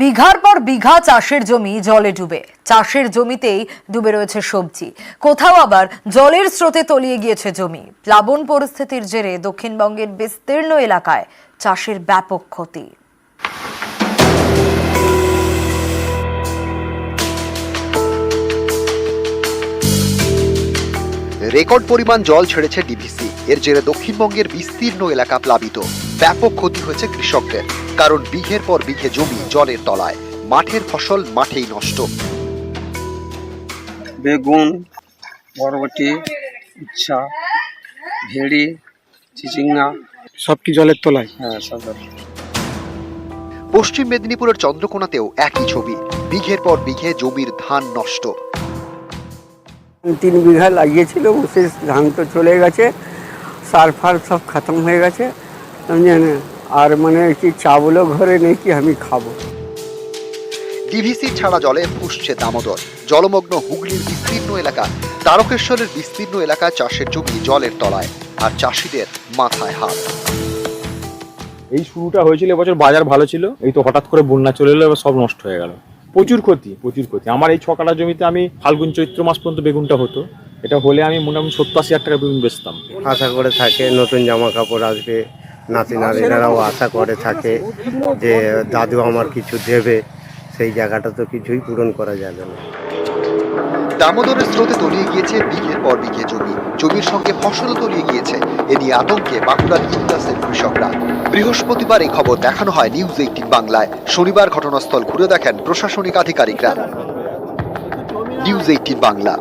বিঘার পর বিঘা চাষের জমি জলে ডুবে, চাষের জমিতেই ডুবে রয়েছে সবজি, কোথাও আবার জলের স্রোতে তলিয়ে গিয়েছে জমি। প্লাবন পরিস্থিতির জেরে দক্ষিণবঙ্গের বিস্তীর্ণ এলাকায় চাষের ব্যাপক ক্ষতি। রেকর্ড পরিমাণ জল ছেড়েছে ডিভিসি। এর জেরে দক্ষিণবঙ্গের বিস্তীর্ণ এলাকা প্লাবিত। ব্যাপক ক্ষতি হয়েছে কৃষকদের, কারণ বিঘের পর বিঘে জমি জলের তলায়। মাঠের ফসল মাঠেই নষ্ট। বেগুন, বরবটি, উচ্ছা, ভেড়ি, চিচিঙ্গা সব কি জলের তলায়? হ্যাঁ সব। পশ্চিম মেদিনীপুরের চন্দ্রকোনাতেও একই ছবি। বিঘের পর বিঘে জমির ধান নষ্ট। 3 বিঘা লাগিয়েছিল, শেষ ধান তো চলে গেছে, সার ফার সব খতম হয়ে গেছে। আর কি চাবলও ঘরে নেই কি আমি খাবো। ডিভিসি ছাড়া জলে ফুসছে দামোদর। জলমগ্ন হুগলির বিস্তীর্ণ এলাকা, তারকেশ্বরের বিস্তীর্ণ এলাকা চাষের জমি জলের তলায়, আর চাষিদের মাথায় হাত। এই শুরুটা হয়েছিল এবছর, বাজার ভালো ছিল, এই তো হঠাৎ করে বন্যা চলে এলো, এবার সব নষ্ট হয়ে গেল। প্রচুর ক্ষতি। আমার এই 6 কাঠা জমিতে আমি ফাল্গুন চৈত্র মাস পর্যন্ত বেগুনটা হতো, এটা হলে আমি মোটামুটি 70-80 হাজার টাকা বেগুন বেচতাম। আশা করে থাকে নতুন জামা কাপড় আসবে, নাতি নাতিনারাও আশা করে থাকে যে দাদু আমার কিছু দেবে, সেই জায়গাটা তো কিছুই পূরণ করা যাবে না। দামোদরের স্রোতে তলিয়ে গিয়েছে বিঘের পর বিঘে জমি, জমির সঙ্গে ফসলও তলিয়ে গিয়েছে। এ নিয়ে আতঙ্কে বাঁকুড়ার ইউদাসের কৃষকরা। বৃহস্পতিবার এই খবর দেখানো হয় নিউজ 18 বাংলায়। শনিবার ঘটনাস্থল ঘুরে দেখেন প্রশাসনিক আধিকারিকরা। নিউজ 18 বাংলা।